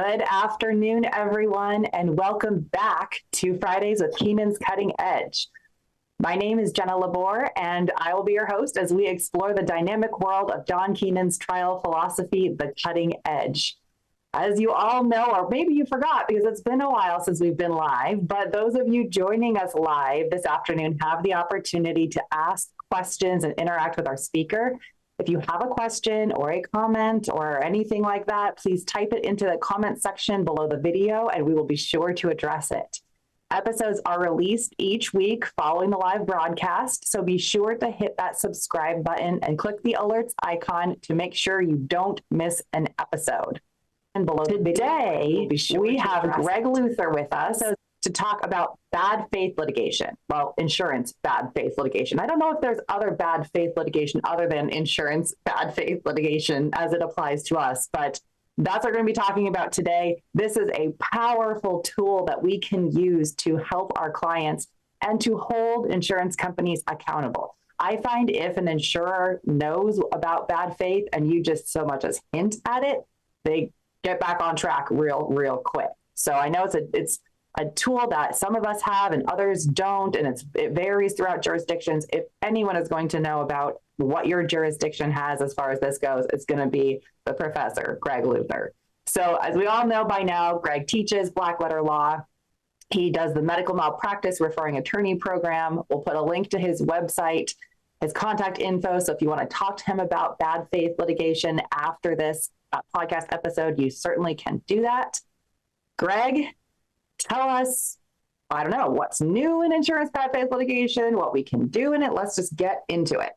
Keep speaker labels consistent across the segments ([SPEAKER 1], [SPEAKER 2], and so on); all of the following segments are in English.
[SPEAKER 1] Good afternoon, everyone, and welcome back to Fridays with Keenan's Cutting Edge. My name is Jenna Labor, and I will be your host as we explore the dynamic world of Don Keenan's trial philosophy, The Cutting Edge. As you all know, or maybe you forgot because it's been a while since we've been live, but those of you joining us live this afternoon have the opportunity to ask questions and interact with our speaker. If you have a question or a comment or anything like that, please type it into the comment section below the video and we will be sure to address it. Episodes are released each week following the live broadcast, so be sure to hit that subscribe button and click the alerts icon to make sure you don't miss an episode. And below today, we have Gregg Luther with us to talk about bad faith litigation. Well, insurance bad faith litigation. I don't know if there's other bad faith litigation other than insurance bad faith litigation as it applies to us, but that's what we're going to be talking about today. This is a powerful tool that we can use to help our clients and to hold insurance companies accountable. I find if an insurer knows about bad faith and you just so much as hint at it, they get back on track real quick. So I know it's a tool that some of us have and others don't, and it varies throughout jurisdictions. If anyone is going to know about what your jurisdiction has as far as this goes, it's going to be the professor, Gregg Luther. So as we all know by now, Gregg teaches black letter law. He does the medical malpractice referring attorney program. We'll put a link to his website, his contact info. So if you want to talk to him about bad faith litigation after this podcast episode, you certainly can do that. Gregg, tell us, I don't know, what's new in insurance bad faith litigation, what we can do in it. Let's just get into it.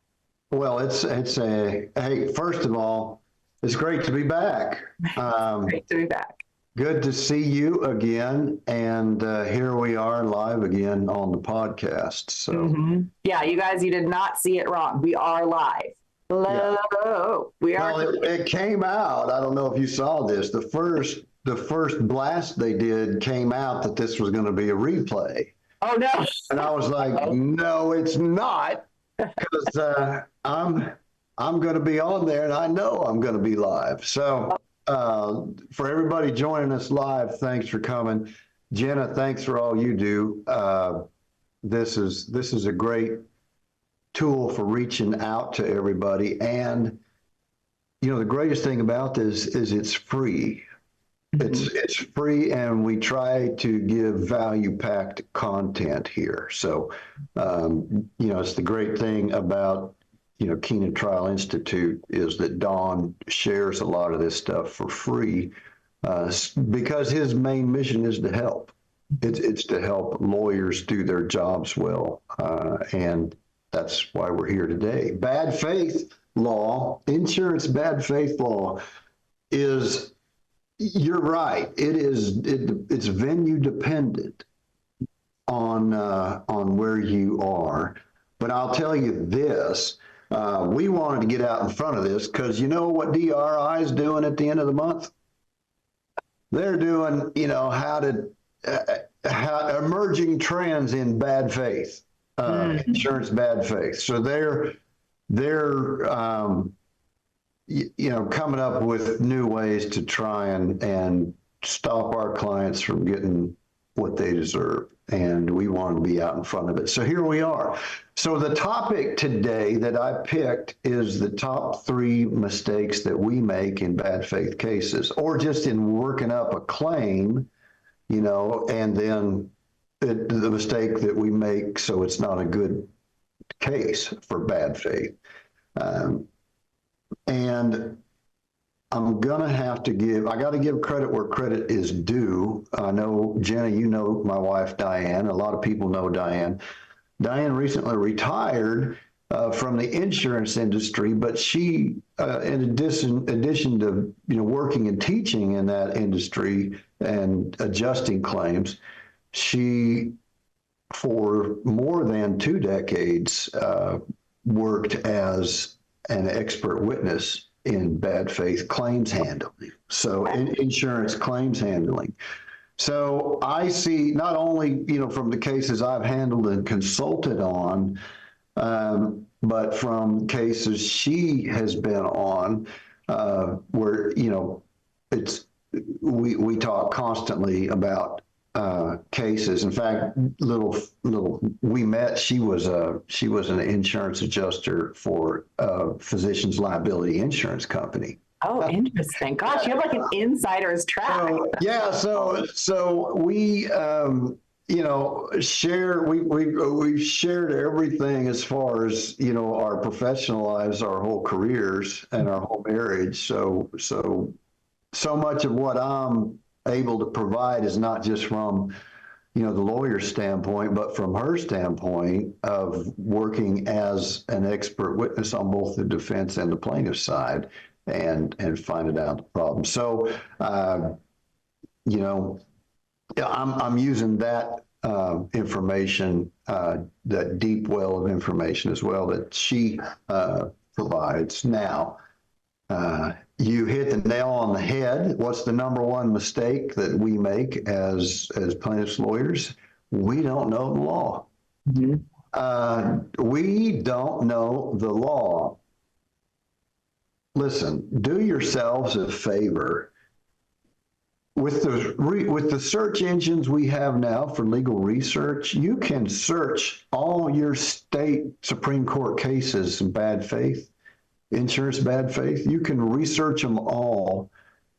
[SPEAKER 2] Well, hey, first of all, it's great to be back.
[SPEAKER 1] Great to be back.
[SPEAKER 2] Good to see you again. And here we are live again on the podcast. So
[SPEAKER 1] yeah, you guys, you did not see it wrong. We are live. Hello. Yeah. We are.
[SPEAKER 2] Well, it came out. I don't know if you saw this. The first blast they did came out that this was going to be a replay.
[SPEAKER 1] Oh, no.
[SPEAKER 2] And I was like, no, it's not. Because I'm going to be on there and I know I'm going to be live. So for everybody joining us live, thanks for coming. Jenna, thanks for all you do. This is a great tool for reaching out to everybody. And, you know, the greatest thing about this is it's free. It's free, and we try to give value-packed content here. So, you know, it's the great thing about, you know, Keenan Trial Institute is that Don shares a lot of this stuff for free because his main mission is to help. It's to help lawyers do their jobs well, and that's why we're here today. Bad faith law, insurance bad faith law is... You're right. It's venue dependent on where you are. But I'll tell you this, we wanted to get out in front of this because you know what DRI is doing at the end of the month? They're doing, you know, how emerging trends in bad faith, insurance bad faith. So they're you know, coming up with new ways to try and stop our clients from getting what they deserve. And we want to be out in front of it. So here we are. So the topic today that I picked is the top 3 mistakes that we make in bad faith cases, or just in working up a claim, you know, and then the mistake that we make so it's not a good case for bad faith. And I'm going to have to I got to give credit where credit is due. I know, Jenna, you know my wife, Diane. A lot of people know Diane. Diane recently retired from the insurance industry, but she, in addition to, you know, working and teaching in that industry and adjusting claims, she, for more than 2 decades, worked as an expert witness in bad faith claims handling. So insurance claims handling. So I see not only, you know, from the cases I've handled and consulted on, but from cases she has been on, where, you know, we talk constantly about cases. In fact, we met. She was an insurance adjuster for Physicians Liability Insurance Company.
[SPEAKER 1] Oh, interesting. Gosh, you have like an insider's track.
[SPEAKER 2] So we, we've shared everything as far as, our professional lives, our whole careers, and our whole marriage. So much of what I'm able to provide is not just from, the lawyer's standpoint, but from her standpoint of working as an expert witness on both the defense and the plaintiff side, and finding out the problem. So, I'm using that information, that deep well of information as well that she provides. Now, you hit the nail on the head. What's the number one mistake that we make as plaintiffs' lawyers? We don't know the law. Mm-hmm. We don't know the law. Listen, do yourselves a favor. With the search engines we have now for legal research, you can search all your state Supreme Court cases in bad faith, insurance bad faith. You can research them all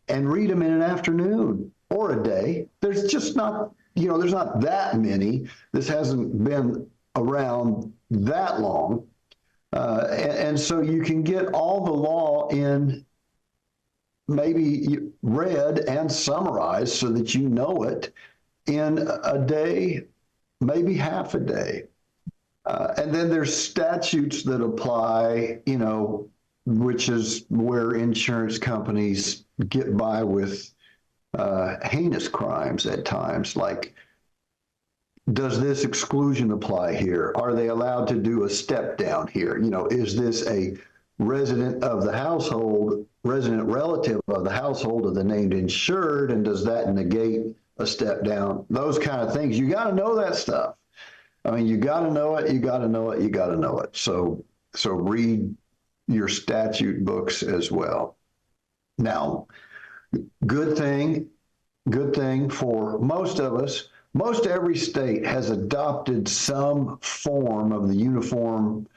[SPEAKER 2] and read them in an afternoon or a day. There's just not, there's not that many. This hasn't been around that long. And so you can get all the law in maybe read and summarized so that you know it in a day, maybe half a day. And then there's statutes that apply, which is where insurance companies get by with heinous crimes at times, like, does this exclusion apply here? Are they allowed to do a step down here? Is this a resident relative of the household of the named insured, and does that negate a step down? Those kind of things. You got to know that stuff. I mean, you got to know it, you got to know it, you got to know it. So read your statute books as well. Now, good thing for most of us, most every state has adopted some form of the Uniform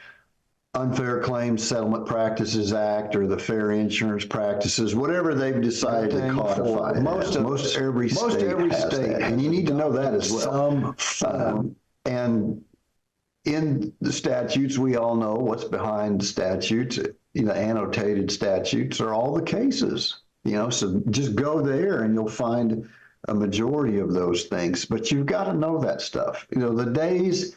[SPEAKER 2] Unfair Claims Settlement Practices Act or the Fair Insurance Practices, whatever they've decided to codify. Most every state, and you need to know that as well. And in the statutes, we all know what's behind the statutes. Annotated statutes are all the cases. So just go there and you'll find a majority of those things. But you've got to know that stuff. The days.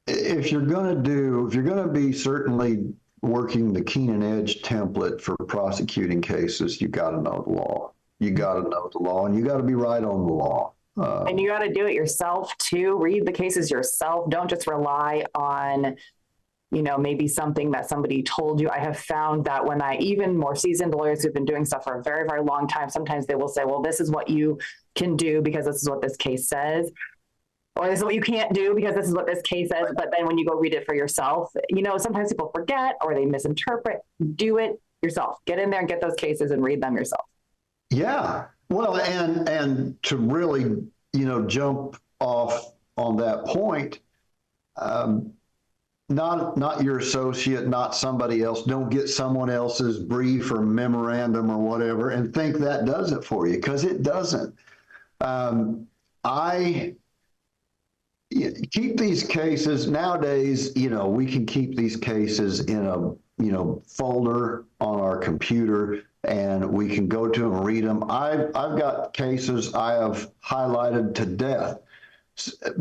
[SPEAKER 2] If you're going to be certainly working the Keenan Edge template for prosecuting cases, you got to know the law. You got to know the law, and you got to be right on the law.
[SPEAKER 1] And you got to do it yourself too. Read the cases yourself. Don't just rely on, maybe something that somebody told you. I have found that when even more seasoned lawyers who've been doing stuff for a very, very long time, sometimes they will say, well, this is what you can do because this is what this case says. Or this is what you can't do because this is what this case says. But then when you go read it for yourself, sometimes people forget or they misinterpret. Do it yourself. Get in there and get those cases and read them yourself.
[SPEAKER 2] Yeah. Well, and to really, jump off on that point, not your associate, not somebody else. Don't get someone else's brief or memorandum or whatever and think that does it for you, because it doesn't. Keep these cases nowadays. We can keep these cases in a folder on our computer, and we can go to them and read them. I've got cases I have highlighted to death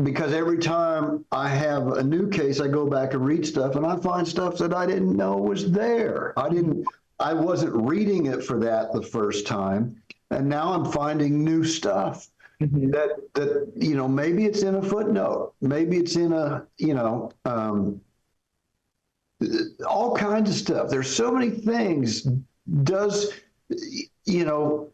[SPEAKER 2] because every time I have a new case, I go back and read stuff, and I find stuff that I didn't know was there. I wasn't reading it for that the first time, and now I'm finding new stuff. Mm-hmm. That maybe it's in a footnote, maybe it's in a all kinds of stuff. There's so many things. Does your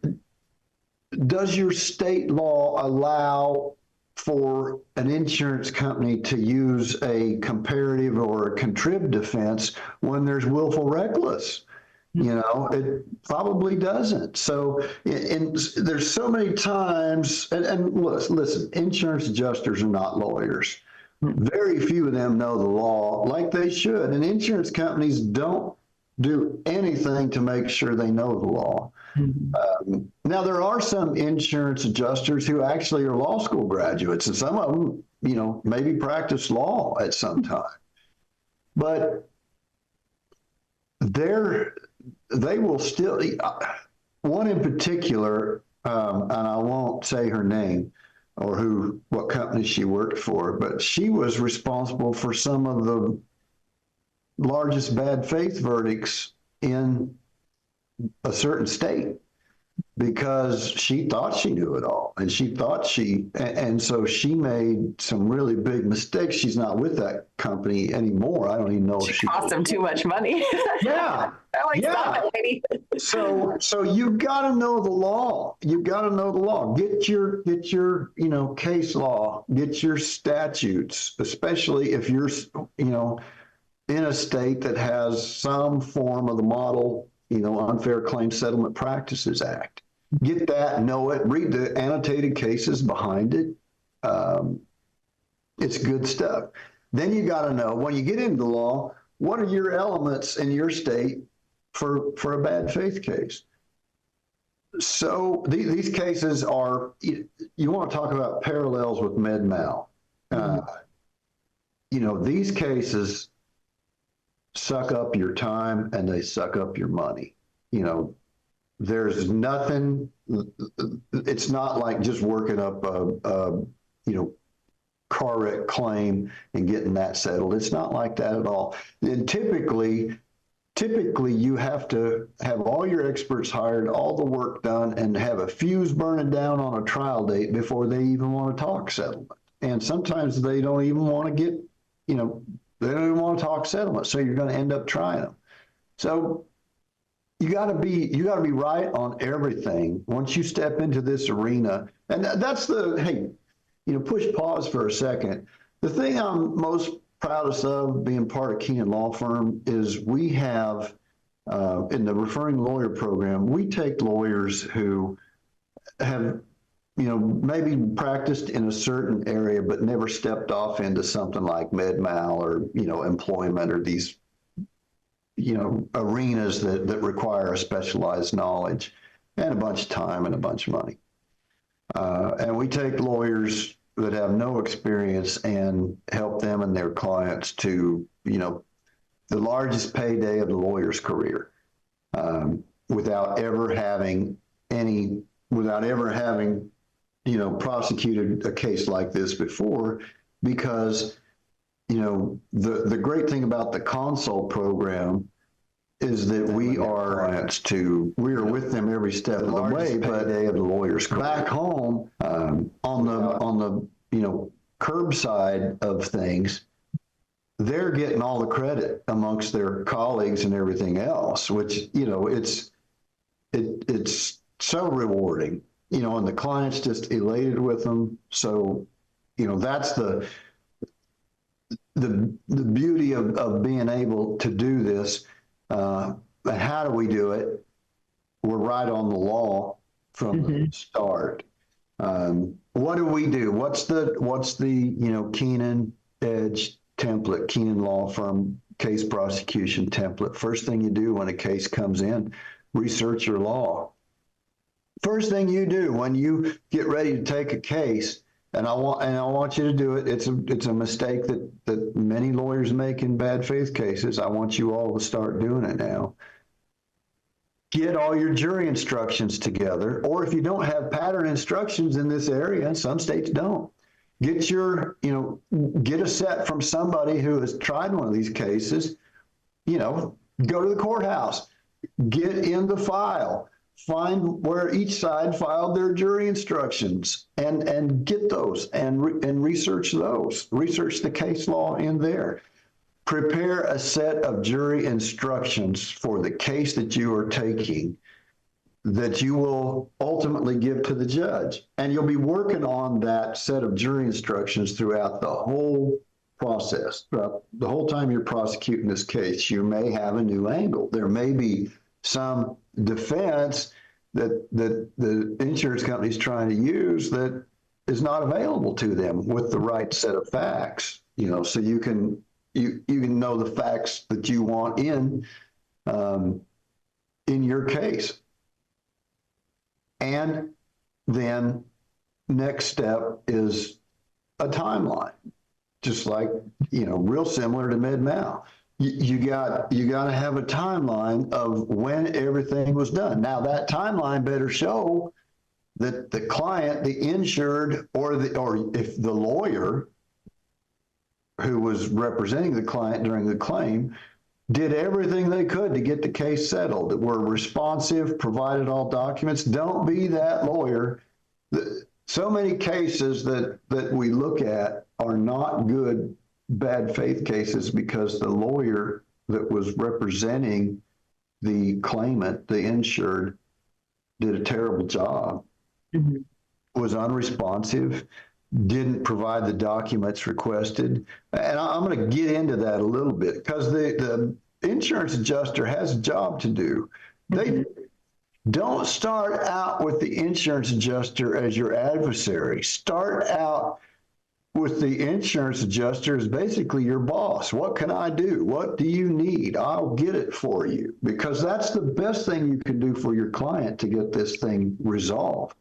[SPEAKER 2] state law allow for an insurance company to use a comparative or a contrib defense when there's willful reckless? It probably doesn't. So there's so many times, and listen, insurance adjusters are not lawyers. Very few of them know the law like they should. And insurance companies don't do anything to make sure they know the law. Now, there are some insurance adjusters who actually are law school graduates, and some of them, maybe practice law at some time. But they will still, one in particular, and I won't say her name or what company she worked for, but she was responsible for some of the largest bad faith verdicts in a certain state because she thought she knew it all, and and so she made some really big mistakes. She's not with that company anymore. I don't even know if she
[SPEAKER 1] cost them too much money.
[SPEAKER 2] Yeah.
[SPEAKER 1] Stop it, lady.
[SPEAKER 2] So you've got to know the law. You've got to know the law. Get your case law, get your statutes, especially if you're, in a state that has some form of the model, Unfair Claims Settlement Practices Act. Get that, know it, read the annotated cases behind it. It's good stuff. Then you got to know, when you get into the law, what are your elements in your state for a bad faith case? So these cases are, you want to talk about parallels with med-mal. These cases suck up your time and they suck up your money. There's nothing, it's not like just working up a car wreck claim and getting that settled. It's not like that at all. And typically you have to have all your experts hired, all the work done, and have a fuse burning down on a trial date before they even want to talk settlement. And sometimes they don't even want to get, they don't even want to talk settlement. So you're going to end up trying them. So you got to be right on everything once you step into this arena. And that's push pause for a second. The thing I'm most proudest of being part of Keenan Law Firm is we have, in the referring lawyer program, we take lawyers who have, maybe practiced in a certain area, but never stepped off into something like med-mal or, employment or these, arenas that require a specialized knowledge and a bunch of time and a bunch of money. And we take lawyers that have no experience and help them and their clients to, the largest payday of the lawyer's career, without ever having, prosecuted a case like this before, because, the great thing about the consult program is that we are with them every step of the way, but of the lawyers back home, on the curbside of things, they're getting all the credit amongst their colleagues and everything else, which, it's so rewarding, and the client's just elated with them. So, that's the beauty of being able to do this. And how do we do it? We're right on the law from the start. What do we do? What's the Keenan Edge template, Keenan Law Firm case prosecution template? First thing you do when a case comes in, research your law. First thing you do when you get ready to take a case, and I want you to do it. It's a mistake that many lawyers make in bad faith cases. I want you all to start doing it now. Get all your jury instructions together, or if you don't have pattern instructions in this area, some states don't. Get a set from somebody who has tried one of these cases. Go to the courthouse, get in the file, find where each side filed their jury instructions, and get those and research those. Research the case law in there. Prepare a set of jury instructions for the case that you are taking that you will ultimately give to the judge. And you'll be working on that set of jury instructions throughout the whole process. Throughout the whole time you're prosecuting this case, you may have a new angle. There may be some defense that the insurance company is trying to use that is not available to them with the right set of facts. So you can know the facts that you want in your case. And then next step is a timeline, just like, real similar to mid-mal. You got to have a timeline of when everything was done. Now that timeline better show that the client, the insured, or if the lawyer who was representing the client during the claim did everything they could to get the case settled, that were responsive, provided all documents. Don't be that lawyer. So many cases that we look at are not good, bad faith cases because the lawyer that was representing the claimant, the insured, did a terrible job, was unresponsive, didn't provide the documents requested. And I'm going to get into that a little bit because the insurance adjuster has a job to do. They don't start out with the insurance adjuster as your adversary. Start out with the insurance adjuster as basically your boss. What can I do? What do you need? I'll get it for you, because that's the best thing you can do for your client to get this thing resolved.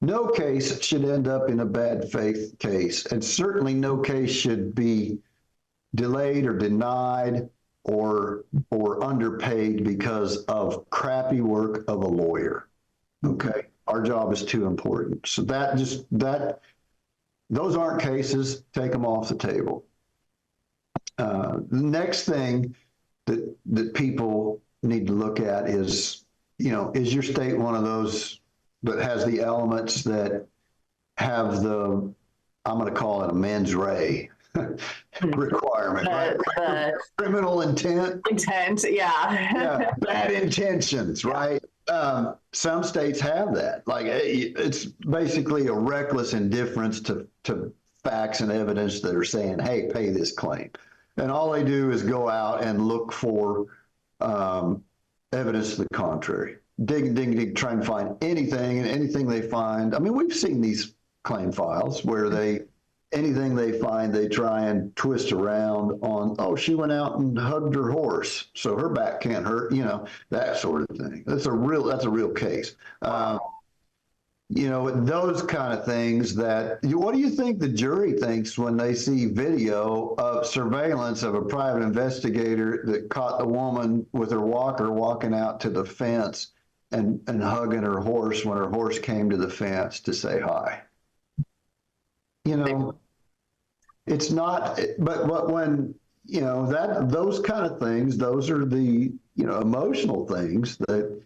[SPEAKER 2] No case should end up in a bad faith case, and certainly no case should be delayed or denied or underpaid because of crappy work of a lawyer. Okay, our job is too important. So those aren't cases. Take them off the table. The next thing that people need to look at is, is your state one of those that has the elements that have the, I'm going to call it a mens rea requirement, right? Criminal intent.
[SPEAKER 1] Yeah,
[SPEAKER 2] bad intentions, right? Some states have that. Like, it's basically a reckless indifference to facts and evidence that are saying, hey, pay this claim. And all they do is go out and look for evidence to the contrary. Dig, try and find anything, and anything they find. I mean, we've seen these claim files where anything they find, they try and twist around on, oh, she went out and hugged her horse, so her back can't hurt, that sort of thing. That's a real case. Those kind of things what do you think the jury thinks when they see video of surveillance of a private investigator that caught the woman with her walker walking out to the fence and hugging her horse when her horse came to the fence to say hi? It's not, but when, those kind of things, those are the, emotional things that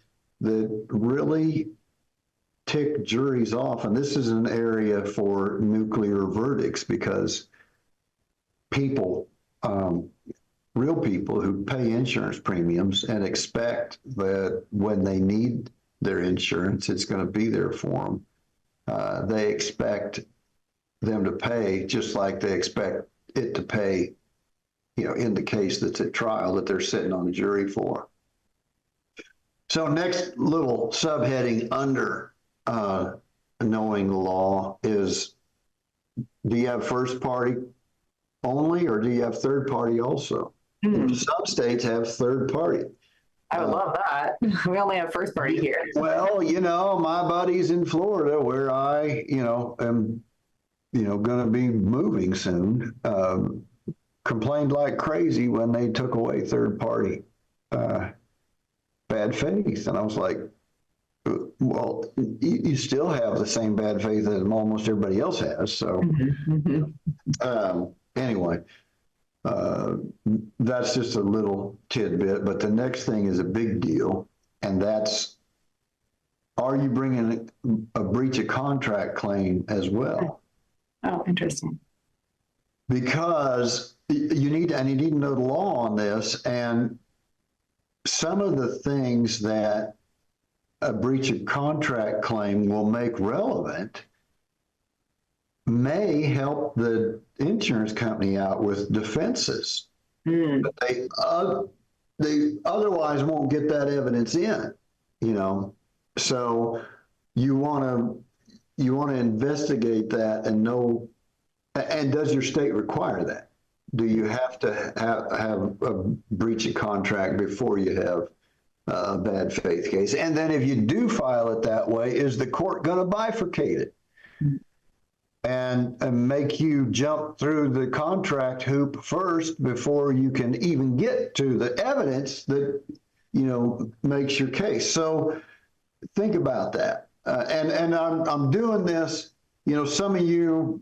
[SPEAKER 2] really tick juries off. And this is an area for nuclear verdicts, because people, real people who pay insurance premiums and expect that when they need their insurance, it's going to be there for them. They expect them to pay just like they expect it to pay, in the case that's at trial that they're sitting on the jury for. So next little subheading under knowing the law is, do you have first party only, or do you have third party also? Some states have third party.
[SPEAKER 1] I would love that. We only have first party here.
[SPEAKER 2] Well, my buddies in Florida, where I, am, going to be moving soon, complained like crazy when they took away third party bad faith. And I was like, well, you still have the same bad faith that almost everybody else has. So anyway, that's just a little tidbit. But the next thing is a big deal, and that's, are you bringing a breach of contract claim as well?
[SPEAKER 1] Oh, interesting.
[SPEAKER 2] Because you need to know the law on this, and some of the things that a breach of contract claim will make relevant may help the insurance company out with defenses. But they otherwise won't get that evidence in, you know. So you want to investigate that and know, and does your state require that? Do you have to have a breach of contract before you have a bad faith case? And then if you do file it that way, is the court going to bifurcate it and make you jump through the contract hoop first before you can even get to the evidence that, you know, makes your case? So think about that. And I'm doing this, you know, some of you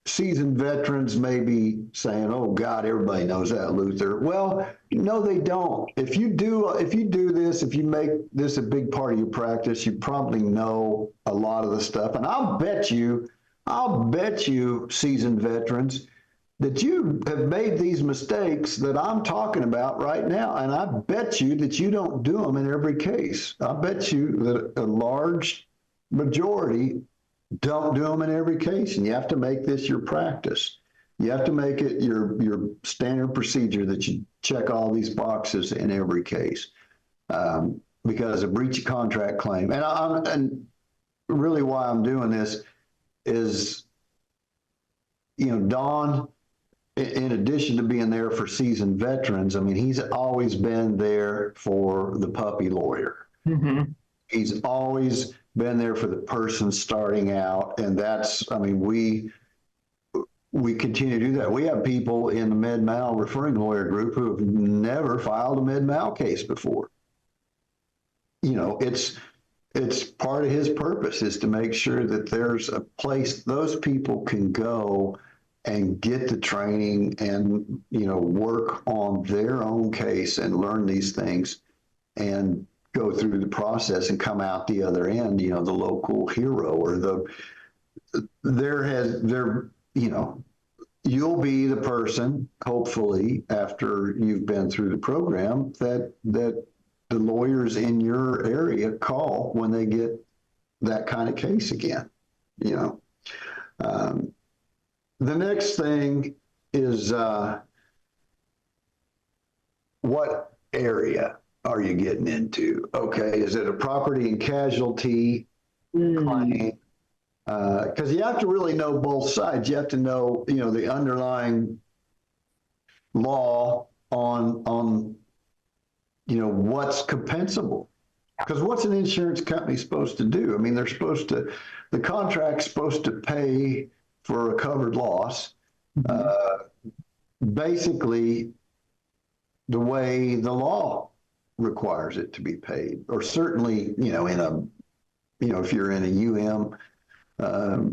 [SPEAKER 2] seasoned veterans may be saying, "Oh God, everybody knows that, Luther." Well, no, they don't. If you do this, if you make this a big part of your practice, you probably know a lot of the stuff. And I'll bet you, seasoned veterans, that you have made these mistakes that I'm talking about right now. And I bet you that you don't do them in every case. I bet you that a large majority don't do them in every case, and you have to make this your practice. You have to make it your standard procedure that you check all these boxes in every case, because a breach of contract claim, and really why I'm doing this is, you know, Don, in addition to being there for seasoned veterans, I mean, he's always been there for the puppy lawyer. Mm-hmm. He's always been there for the person starting out. And that's, I mean, we continue to do that. We have people in the med-mal referring lawyer group who have never filed a med-mal case before. You know, it's part of his purpose is to make sure that there's a place those people can go and get the training and, you know, work on their own case and learn these things and go through the process and come out the other end, you know, the local hero or you know, you'll be the person, hopefully, after you've been through the program, that the lawyers in your area call when they get that kind of case again, you know. The next thing is what area are you getting into? Okay, is it a property and casualty claim? Because you have to really know both sides. You have to know, you know, the underlying law on you know, what's compensable. Because what's an insurance company supposed to do? I mean, the contract's supposed to pay for a covered loss, basically the way the law requires it to be paid, or certainly, you know, if you're in a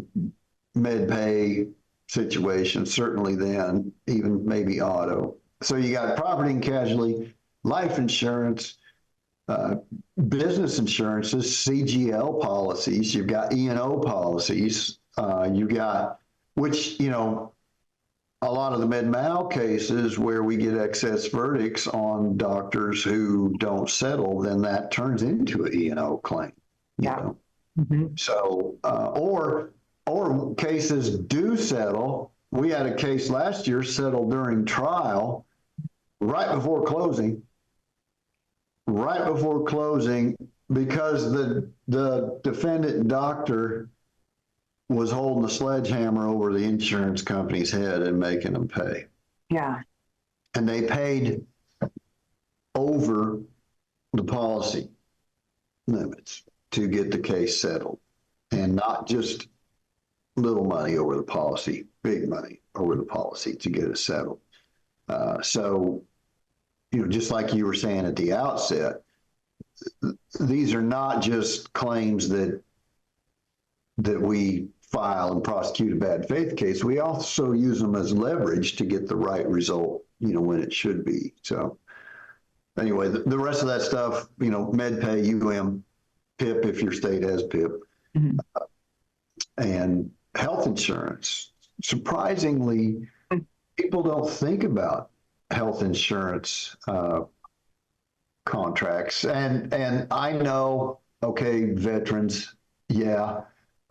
[SPEAKER 2] med pay situation, certainly then, even maybe auto. So you got property and casualty, life insurance, business insurances, CGL policies, you've got E&O policies, you got, which, you know, a lot of the med-mal cases where we get excess verdicts on doctors who don't settle, then that turns into an E&O claim. You know? Mm-hmm. So, or cases do settle. We had a case last year settled during trial, right before closing, because the defendant doctor was holding a sledgehammer over the insurance company's head and making them pay.
[SPEAKER 1] Yeah.
[SPEAKER 2] And they paid over the policy limits to get the case settled, and not just little money over the policy, big money over the policy to get it settled. So, you know, just like you were saying at the outset, these are not just claims that we file and prosecute a bad faith case. We also use them as leverage to get the right result, you know, when it should be. So anyway, the rest of that stuff, you know, MedPay, PIP if your state has PIP, and health insurance. Surprisingly, people don't think about health insurance contracts. And I know, okay, veterans, yeah,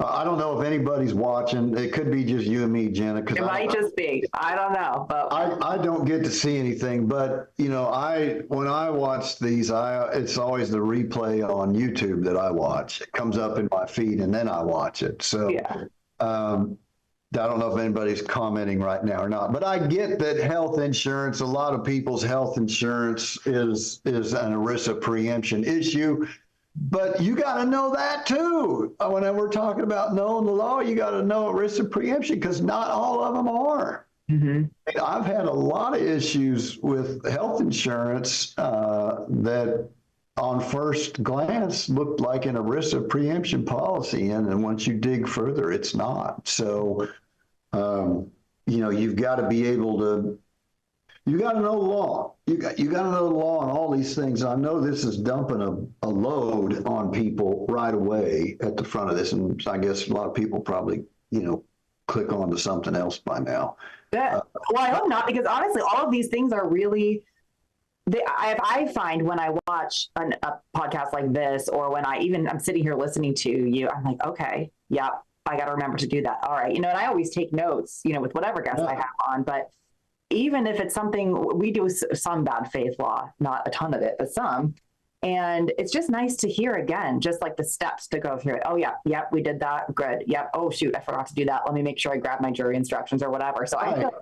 [SPEAKER 2] I don't know if anybody's watching. It could be just you and me, Jenna.
[SPEAKER 1] It might just be. I don't know. But
[SPEAKER 2] I don't get to see anything. But you know, when I watch these, it's always the replay on YouTube that I watch. It comes up in my feed, and then I watch it. So
[SPEAKER 1] yeah.
[SPEAKER 2] I don't know if anybody's commenting right now or not, but I get that health insurance, a lot of people's health insurance is an ERISA preemption issue, but you got to know that too. When we're talking about knowing the law, you got to know ERISA preemption because not all of them are.
[SPEAKER 1] Mm-hmm.
[SPEAKER 2] I've had a lot of issues with health insurance that on first glance looked like an ERISA preemption policy, and once you dig further, it's not. So, you know, you've got to be able to, you got to know the law. You got to know the law on all these things. I know this is dumping a load on people right away at the front of this, and I guess a lot of people probably, you know, click on to something else by now.
[SPEAKER 1] Yeah. Well, I hope not, because honestly, all of these things are really. I find when I watch a podcast like this, or when I'm sitting here listening to you, I'm like, okay, yeah, I got to remember to do that. All right. You know, and I always take notes, you know, with whatever guest I have on, but even if it's something, we do some bad faith law, not a ton of it, but some, and it's just nice to hear again, just like the steps to go through it. Oh yeah. Yep. We did that. Good. Yep. Oh shoot. I forgot to do that. Let me make sure I grab my jury instructions or whatever. So I feel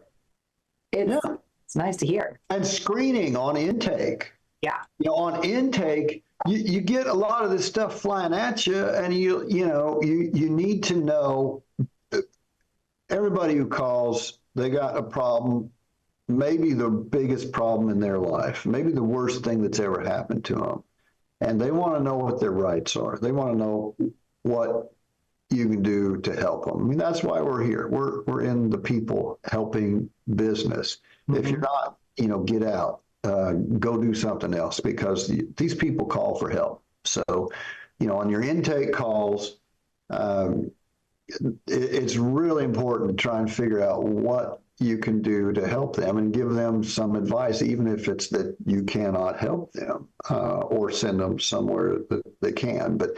[SPEAKER 1] it's nice to hear.
[SPEAKER 2] And screening on intake.
[SPEAKER 1] Yeah.
[SPEAKER 2] You know, on intake, you get a lot of this stuff flying at you, and you need to know everybody who calls, they got a problem, maybe the biggest problem in their life, maybe the worst thing that's ever happened to them. And they want to know what their rights are. They want to know what you can do to help them. I mean, that's why we're here. We're in the people helping business. Mm-hmm. If you're not, you know, get out, go do something else, because these people call for help. So, you know, on your intake calls, it's really important to try and figure out what you can do to help them and give them some advice, even if it's that you cannot help them, or send them somewhere that they can. But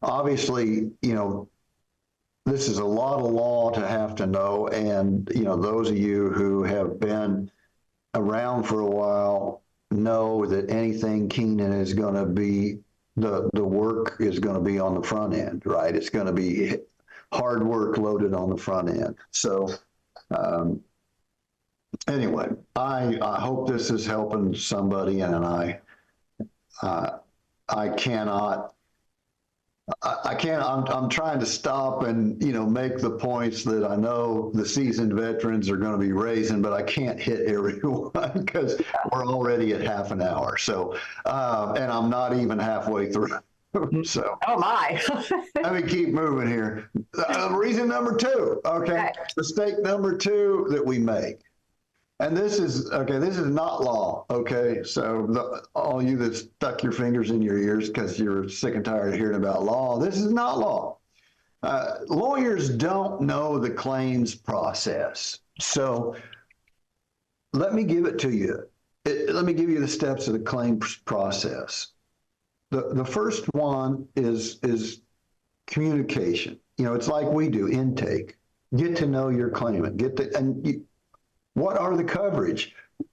[SPEAKER 2] obviously, you know, this is a lot of law to have to know. And, you know, those of you who have been around for a while know that anything Keenan is going to be, the work is going to be on the front end, right? It's going to be hard work loaded on the front end. So, anyway, I hope this is helping somebody, and I can't, I'm trying to stop and, you know, make the points that I know the seasoned veterans are going to be raising, but I can't hit everyone because we're already at half an hour. So, and I'm not even halfway through. So,
[SPEAKER 1] oh my.
[SPEAKER 2] Let me keep moving here. Reason number two, okay. Mistake number two that we make. And this is not law, okay? So all you that stuck your fingers in your ears because you're sick and tired of hearing about law, this is not law. Lawyers don't know the claims process. So let me give it to you. Let me give you the steps of the claims process. The first one is communication. You know, it's like we do, intake. Get to know your claimant. What are the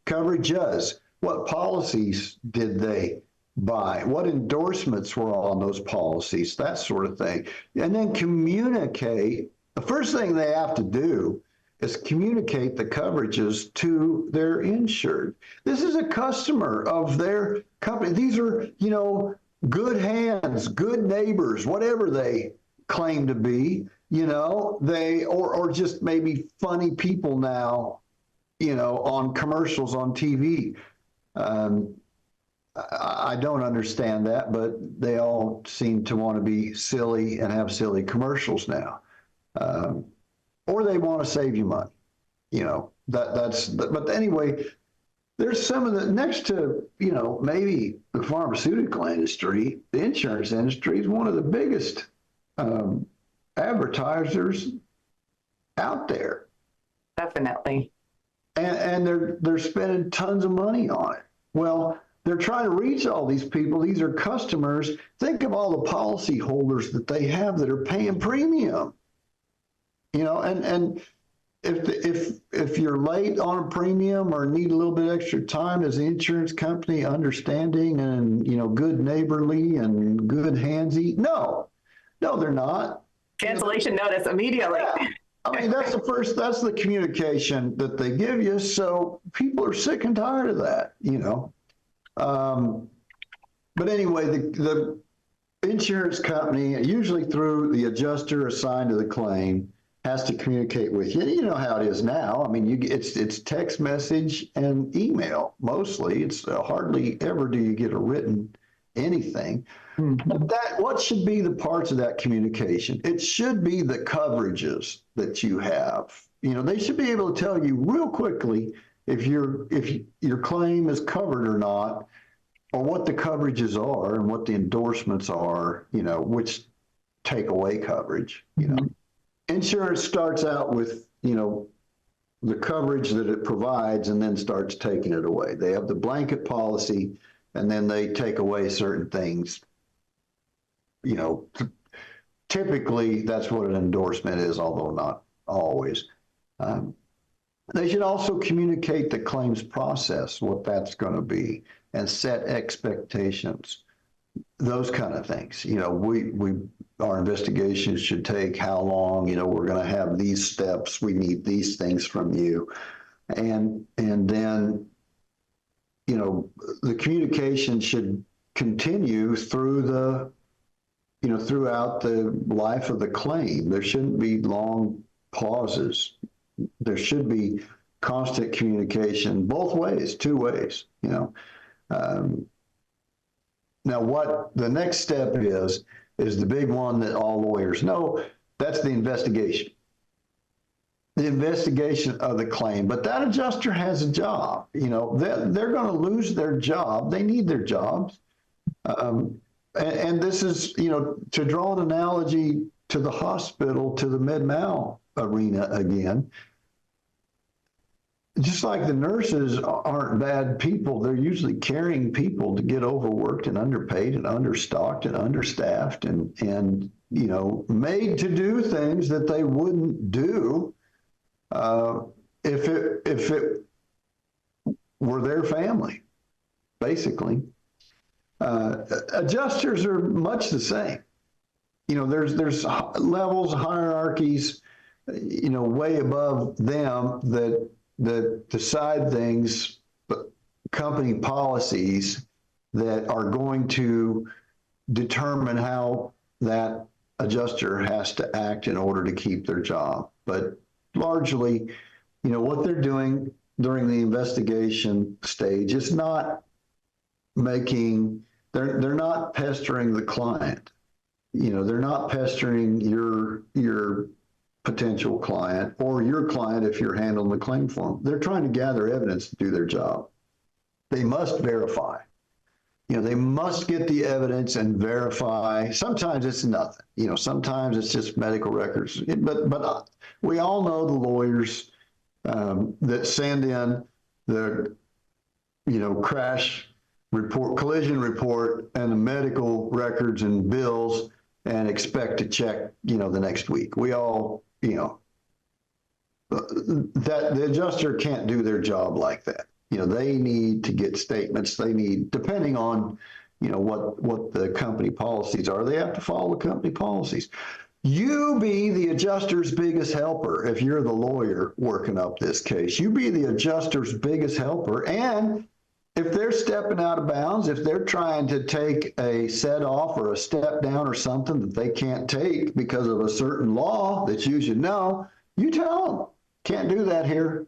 [SPEAKER 2] coverages? What policies did they buy? What endorsements were on those policies? That sort of thing. And then communicate. The first thing they have to do is communicate the coverages to their insured. This is a customer of their company. These are, you know, good hands, good neighbors, whatever they claim to be, you know, or just maybe funny people now, you know, on commercials on TV. I don't understand that, but they all seem to want to be silly and have silly commercials now. Or they want to save you money, you know, but anyway, there's some of the, next to, you know, maybe the pharmaceutical industry, the insurance industry is one of the biggest advertisers out there.
[SPEAKER 1] Definitely.
[SPEAKER 2] And they're spending tons of money on it. Well, they're trying to reach all these people. These are customers. Think of all the policy holders that they have that are paying premium. And if you're late on a premium or need a little bit extra time, is the insurance company understanding and good neighborly and good handsy? No, they're not.
[SPEAKER 1] Cancellation notice immediately.
[SPEAKER 2] Yeah. I mean, that's the communication that they give you. So people are sick and tired of that, But anyway, the insurance company, usually through the adjuster assigned to the claim, has to communicate with you. You know how it is now. I mean, it's text message and email mostly. It's hardly ever do you get a written anything. But what should be the parts of that communication? It should be the coverages that you have. They should be able to tell you real quickly if your claim is covered or not, or what the coverages are and what the endorsements are. Which take away coverage. Insurance starts out with, the coverage that it provides and then starts taking it away. They have the blanket policy and then they take away certain things. Typically that's what an endorsement is, although not always. They should also communicate the claims process, what that's going to be, and set expectations. Those kind of things. Our investigations should take how long, we're going to have these steps, we need these things from you. And then, the communication should continue through throughout the life of the claim. There shouldn't be long pauses. There should be constant communication both ways, two ways, Now, what the next step is the big one that all lawyers know. That's the investigation. The investigation of the claim. But that adjuster has a job. They're going to lose their job. They need their jobs. And this is, to draw an analogy to the hospital, to the med-mal arena again. Just like the nurses aren't bad people, they're usually caring people to get overworked and underpaid and understocked and understaffed and made to do things that they wouldn't do if it were their family, basically. Adjusters are much the same. There's levels, hierarchies, way above them that decide things, but company policies that are going to determine how that adjuster has to act in order to keep their job. But largely, what they're doing during the investigation stage is not they're not pestering the client. They're not pestering your potential client or your client if you're handling the claim form. They're trying to gather evidence to do their job. They must verify. They must get the evidence and verify. Sometimes it's nothing. Sometimes it's just medical records. But we all know the lawyers that send in the crash report, collision report, and the medical records and bills, and expect to check the next week. We all that the adjuster can't do their job like that. They need to get statements. They need, depending on, what the company policies are, they have to follow the company policies. You be the adjuster's biggest helper. If you're the lawyer working up this case, you be the adjuster's biggest helper. And if they're stepping out of bounds, if they're trying to take a set off or a step down or something that they can't take because of a certain law that you should know, you tell them, can't do that here.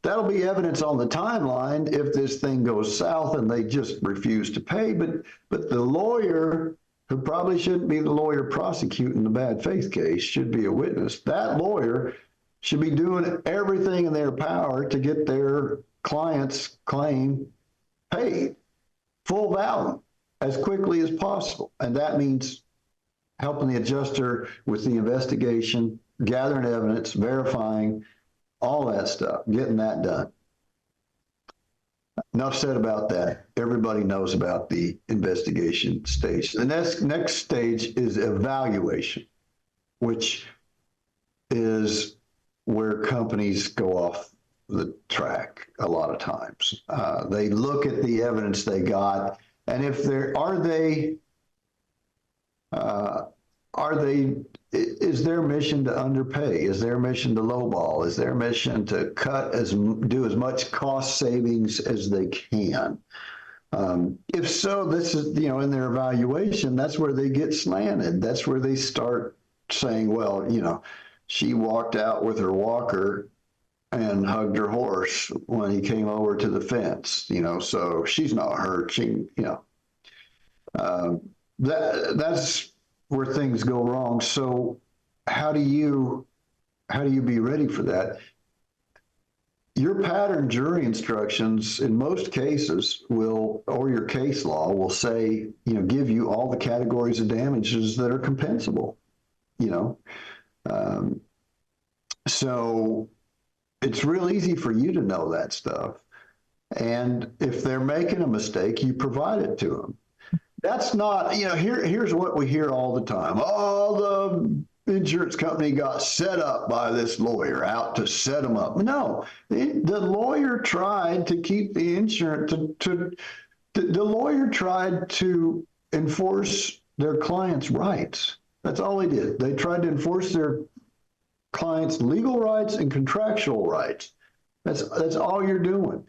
[SPEAKER 2] That'll be evidence on the timeline if this thing goes south and they just refuse to pay. But the lawyer, who probably shouldn't be the lawyer prosecuting the bad faith case, should be a witness. That lawyer should be doing everything in their power to get their client's claim paid full value as quickly as possible. And that means helping the adjuster with the investigation, gathering evidence, verifying, all that stuff, getting that done. enough said about that. Everybody knows about the investigation stage. The next stage is evaluation, which is where companies go off the track a lot of times. They look at the evidence they got, and if is their mission to underpay? Is their mission to lowball? Is their mission to do as much cost savings as they can? If so, this is, in their evaluation, that's where they get slanted. That's where they start saying, well, she walked out with her walker and hugged her horse when he came over to the fence, so she's not hurt. That's where things go wrong. So how do you be ready for that? Your pattern jury instructions in most cases or your case law will say, give you all the categories of damages that are compensable, so it's real easy for you to know that stuff. And if they're making a mistake, you provide it to them. That's not, here's what we hear all the time. Oh, the insurance company got set up by this lawyer out to set them up. No, the lawyer tried to keep the insurance, the lawyer tried to enforce their client's rights. That's all they did. They tried to enforce their client's legal rights and contractual rights. That's all you're doing.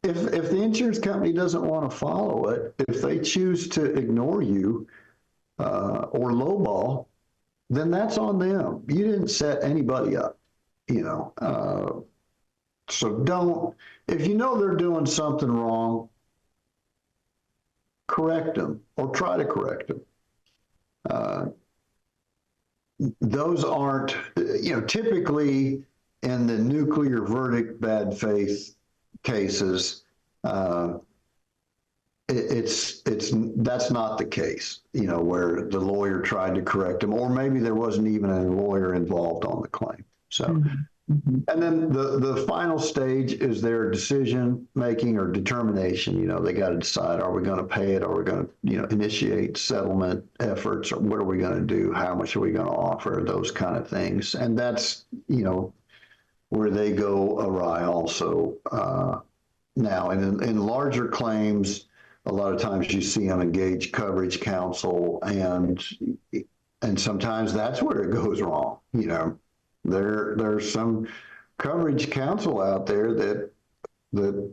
[SPEAKER 2] If the insurance company doesn't want to follow it, if they choose to ignore you or lowball, then that's on them. You didn't set anybody up, so if you know they're doing something wrong, correct them or try to correct them. Those aren't, typically in the nuclear verdict bad faith cases, that's not the case, where the lawyer tried to correct him, or maybe there wasn't even a lawyer involved on the claim. So, and then the final stage is their decision making or determination. They got to decide: are we going to pay it? Are we going to, initiate settlement efforts? Or what are we going to do? How much are we going to offer? Those kind of things. And that's, where they go awry also. Now, in larger claims, a lot of times you see them engage coverage counsel, and sometimes that's where it goes wrong. There's some coverage counsel out there that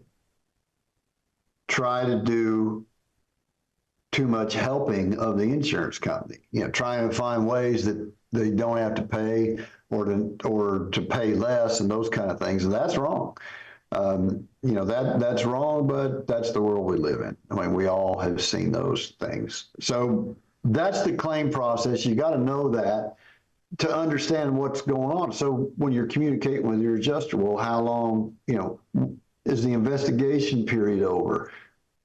[SPEAKER 2] try to do too much helping of the insurance company. Trying to find ways that they don't have to pay or to pay less and those kind of things, and that's wrong. That's wrong, but that's the world we live in. I mean, we all have seen those things. So that's the claim process. You got to know that to understand what's going on. So when you're communicating with your adjuster, well, how long, is the investigation period over?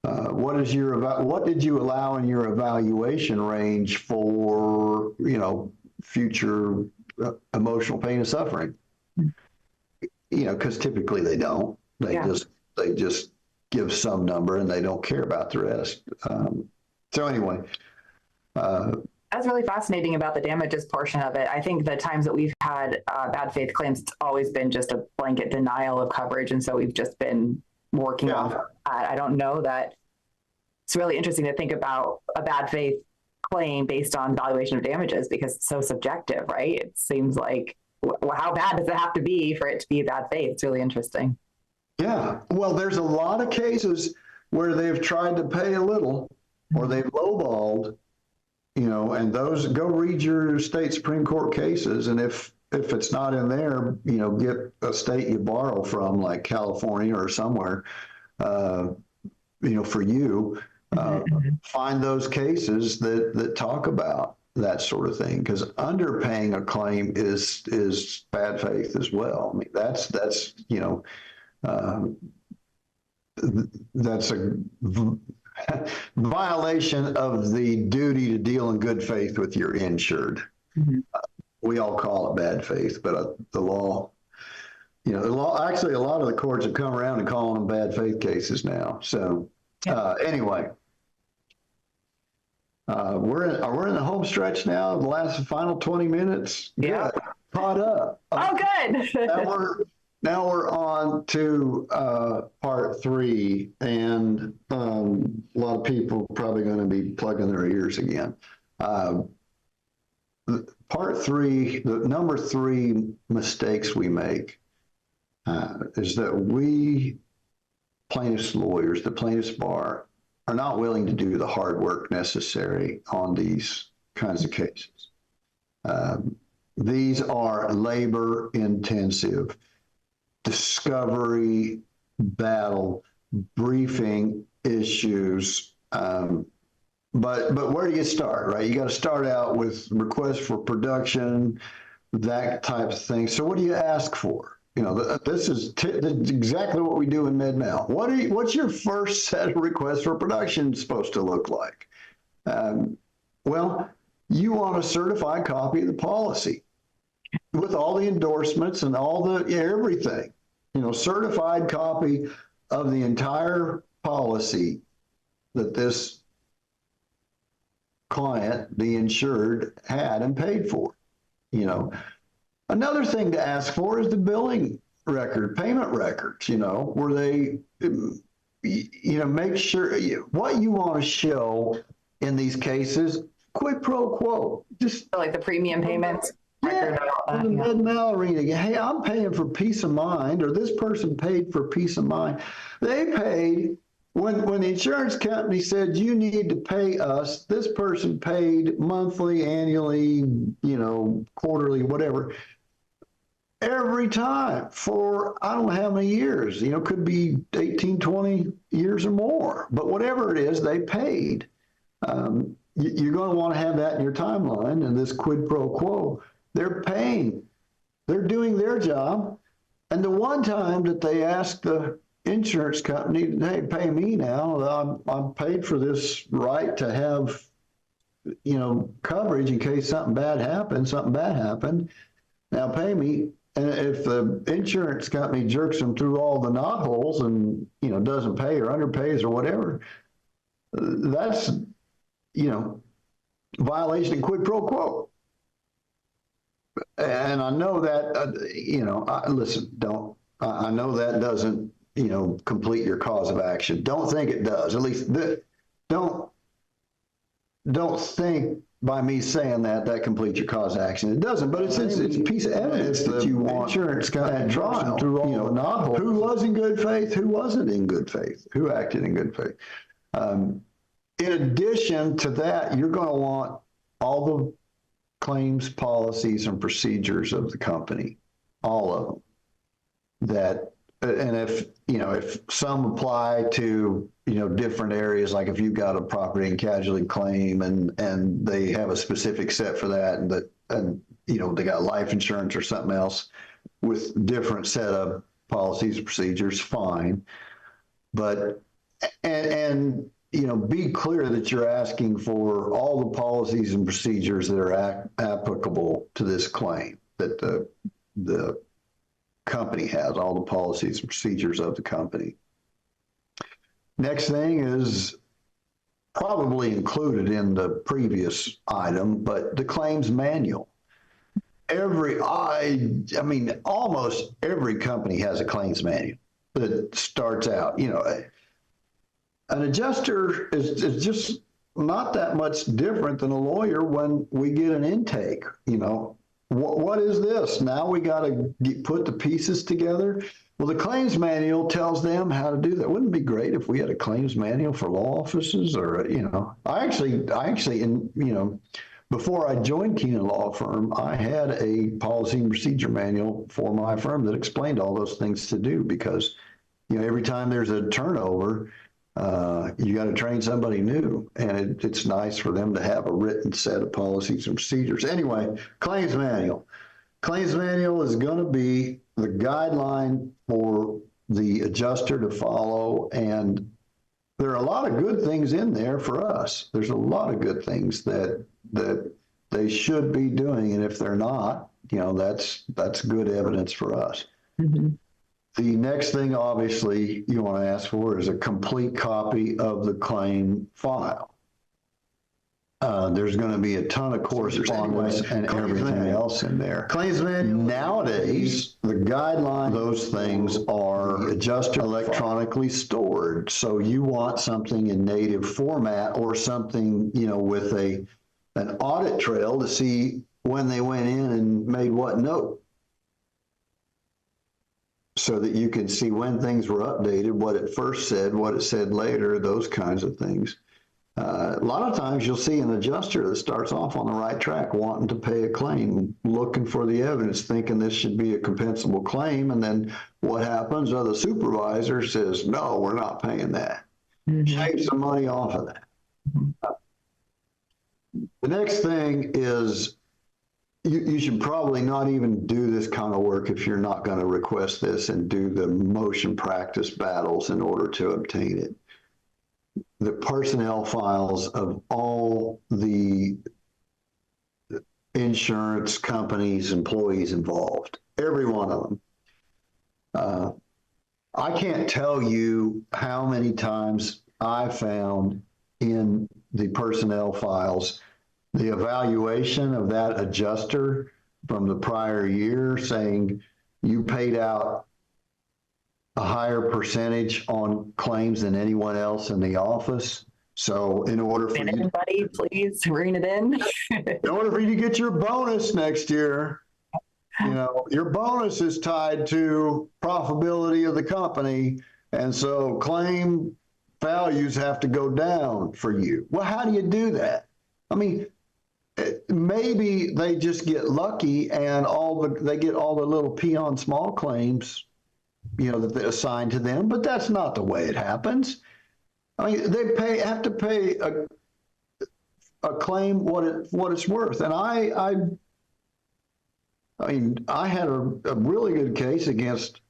[SPEAKER 2] What did you allow in your evaluation range for, future emotional pain and suffering? Because typically they don't. They just give some number and they don't care about the rest. So anyway.
[SPEAKER 1] That's really fascinating about the damages portion of it. I think the times that we've had bad faith claims, it's always been just a blanket denial of coverage. And so we've just been working on that. I don't know that it's really interesting to think about a bad faith claim based on valuation of damages, because it's so subjective, right? It seems like, how bad does it have to be for it to be bad faith? It's really interesting.
[SPEAKER 2] Yeah. Well, there's a lot of cases where they've tried to pay a little or they've lowballed, and those, go read your state Supreme Court cases. And if it's not in there, get a state you borrow from, like California or somewhere, for you, find those cases that talk about that sort of thing, because underpaying a claim is bad faith as well. I mean, that's a violation of the duty to deal in good faith with your insured. We all call it bad faith, but the law actually, a lot of the courts have come around and calling them bad faith cases now. So anyway, we're in the home stretch now. The last final 20 minutes.
[SPEAKER 1] Yeah.
[SPEAKER 2] Good. Caught up.
[SPEAKER 1] Oh, good.
[SPEAKER 2] Now we're on to part 3, and a lot of people are probably going to be plugging their ears again. Part 3, the number 3 mistakes we make is that we plaintiffs' lawyers, the plaintiffs' bar, are not willing to do the hard work necessary on these kinds of cases. These are labor-intensive, discovery, battle, briefing issues. But where do you start, right? You got to start out with requests for production, that type of thing. So what do you ask for? This is exactly what we do in Med-Mal. What's your first set of requests for production supposed to look like? Well, you want a certified copy of the policy with all the endorsements and all the everything. Certified copy of the entire policy that this client, the insured, had and paid for. Another thing to ask for is the billing record, payment records, where they, make sure what you want to show in these cases, quid pro quo. Just
[SPEAKER 1] like the premium payments.
[SPEAKER 2] Yeah, in the Med-Mal arena, hey, I'm paying for peace of mind, or this person paid for peace of mind. They paid, when the insurance company said, you need to pay us, this person paid monthly, annually, quarterly, whatever, every time for, I don't know how many years, could be 18, 20 years or more, but whatever it is, they paid. You're going to want to have that in your timeline, and this quid pro quo. They're paying. They're doing their job. And the one time that they asked the insurance company, hey, pay me now. I'm paid for this right to have, coverage in case something bad happened. Now pay me. And if the insurance company jerks them through all the knot holes and, doesn't pay or underpays or whatever, that's, violation of quid pro quo. And I know that, I know that doesn't, complete your cause of action. Don't think it does. At least don't think by me saying that completes your cause of action. It doesn't, but it's a piece of evidence that you want insurance company at trial. Through all the knot holes. Who was in good faith? Who wasn't in good faith? Who acted in good faith? In addition to that, you're going to want all the claims, policies, and procedures of the company, all of them. And if some apply to, different areas, like if you've got a property and casualty claim and they have a specific set for that, and they got life insurance or something else with different set of policies and procedures, fine. But, be clear that you're asking for all the policies and procedures that are applicable to this claim, that the company has, all the policies and procedures of the company. Next thing is probably included in the previous item, but the claims manual. Almost every company has a claims manual that starts out, an adjuster is just not that much different than a lawyer when we get an intake. What is this? Now we got to put the pieces together. Well, the claims manual tells them how to do that. Wouldn't it be great if we had a claims manual for law offices? Or, I actually, before I joined Keenan Law Firm, I had a policy and procedure manual for my firm that explained all those things to do, because, every time there's a turnover, you got to train somebody new, and it's nice for them to have a written set of policies and procedures. Anyway, claims manual. Claims manual is going to be the guideline for the adjuster to follow, and there are a lot of good things in there for us. There's a lot of good things that they should be doing, and if they're not, that's good evidence for us.
[SPEAKER 1] Mhm.
[SPEAKER 2] The next thing, obviously, you want to ask for is a complete copy of the claim file. There's going to be a ton of correspondence and everything else in there. Claims manual. Nowadays, the guidelines, those things are adjusted electronically stored. So you want something in native format or something, with an audit trail to see when they went in and made what note, so that you can see when things were updated, what it first said, what it said later, those kinds of things. A lot of times you'll see an adjuster that starts off on the right track, wanting to pay a claim, looking for the evidence, thinking this should be a compensable claim. And then what happens? The supervisor says, no, we're not paying that. Mm-hmm. Shave some money off of that. Mm-hmm. The next thing is you should probably not even do this kind of work if you're not going to request this and do the motion practice battles in order to obtain it. The personnel files of all the insurance companies, employees involved, every one of them. I can't tell you how many times I found in the personnel files the evaluation of that adjuster from the prior year saying you paid out a higher percentage on claims than anyone else in the office. So in order for you,
[SPEAKER 1] anybody, please rein it in.
[SPEAKER 2] In order for you to get your bonus next year, your bonus is tied to profitability of the company. And so claim values have to go down for you. Well, how do you do that? I mean, maybe they just get lucky and they get all the little peon small claims, that they assign to them, but that's not the way it happens. I mean, they have to pay a claim what it's worth. And I had a really good case against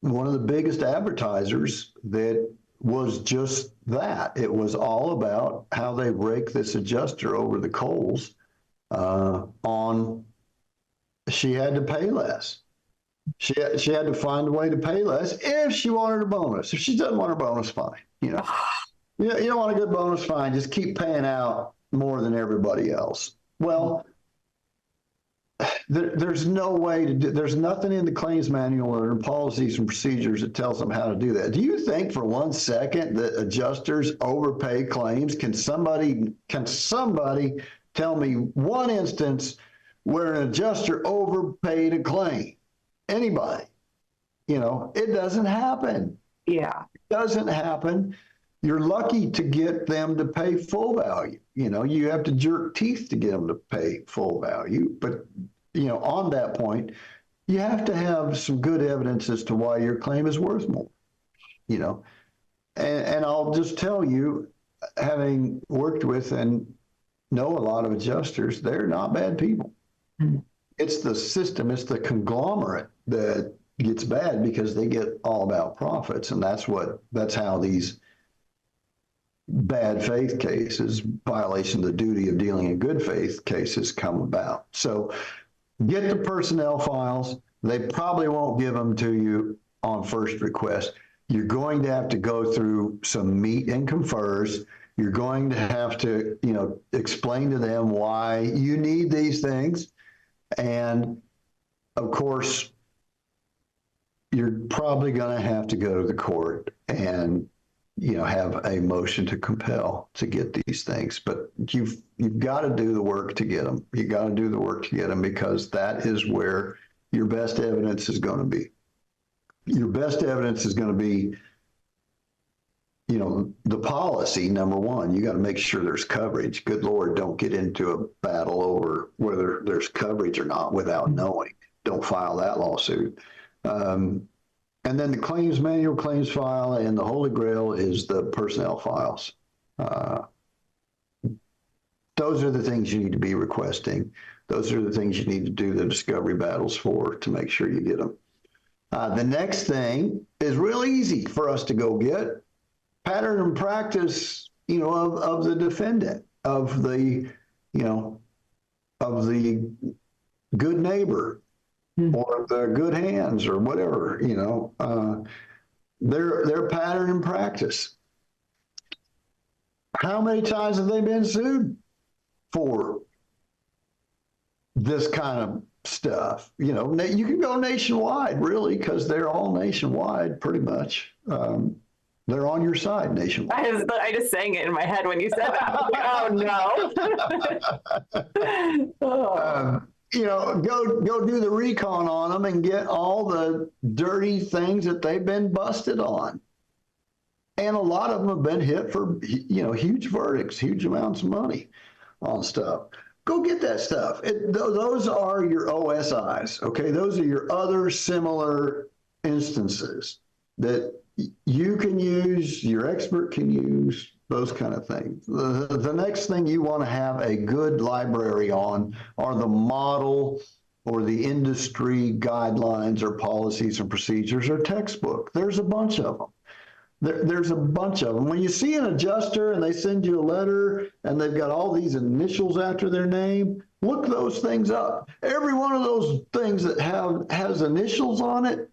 [SPEAKER 2] one of the biggest advertisers that was just that. It was all about how they rake this adjuster over the coals she had to pay less. She had to find a way to pay less if she wanted a bonus. If she doesn't want a bonus, fine. You don't want a good bonus, fine. Just keep paying out more than everybody else. Well, there's no way to do. There's nothing in the claims manual or in policies and procedures that tells them how to do that. Do you think for 1 second that adjusters overpay claims? Can somebody tell me one instance where an adjuster overpaid a claim? Anybody? It doesn't happen.
[SPEAKER 1] Yeah.
[SPEAKER 2] It doesn't happen. You're lucky to get them to pay full value. You have to jerk teeth to get them to pay full value. But, on that point, you have to have some good evidence as to why your claim is worth more, And I'll just tell you, having worked with and know a lot of adjusters, they're not bad people. Mm-hmm. It's the system, it's the conglomerate that gets bad because they get all about profits. And that's how these bad faith cases, violation of the duty of dealing in good faith cases come about. So get the personnel files. They probably won't give them to you on first request. You're going to have to go through some meet and confers. You're going to have to, explain to them why you need these things. And of course, you're probably going to have to go to the court and, have a motion to compel to get these things. But you've got to do the work to get them. You got to do the work to get them because that is where your best evidence is going to be. Your best evidence is going to be, the policy, number one. You got to make sure there's coverage. Good Lord, don't get into a battle over whether there's coverage or not without knowing. Don't file that lawsuit. And then the claims manual, claims file, and the Holy Grail is the personnel files. Those are the things you need to be requesting. Those are the things you need to do the discovery battles for to make sure you get them. The next thing is real easy for us to go get. Pattern and practice, of the defendant, of the good neighbor. or the good hands or whatever, their pattern and practice. How many times have they been sued for this kind of stuff? You can go nationwide, really, because they're all nationwide, pretty much. They're on your side nationwide.
[SPEAKER 1] I just sang it in my head when you said that. Oh, no.
[SPEAKER 2] Go do the recon on them and get all the dirty things that they've been busted on. And a lot of them have been hit for, huge verdicts, huge amounts of money on stuff. Go get that stuff. Those are your OSIs, okay? Those are your other similar instances that you can use, your expert can use, those kind of things. The next thing you want to have a good library on are the model or the industry guidelines or policies and procedures or textbook. There's a bunch of them. There's a bunch of them. When you see an adjuster and they send you a letter and they've got all these initials after their name, look those things up. Every one of those things that has initials on it,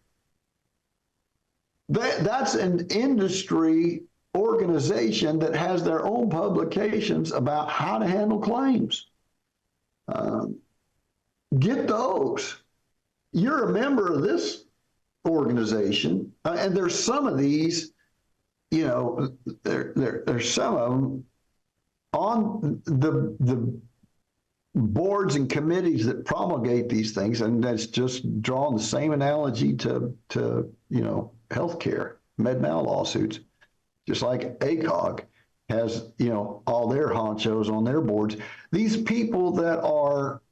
[SPEAKER 2] that's an industry organization that has their own publications about how to handle claims. Get those. You're a member of this organization, and there's some of these, there's some of them on the boards and committees that promulgate these things, and that's just drawing the same analogy to healthcare, med-mal lawsuits. Just like ACOG has, all their honchos on their boards. These people that are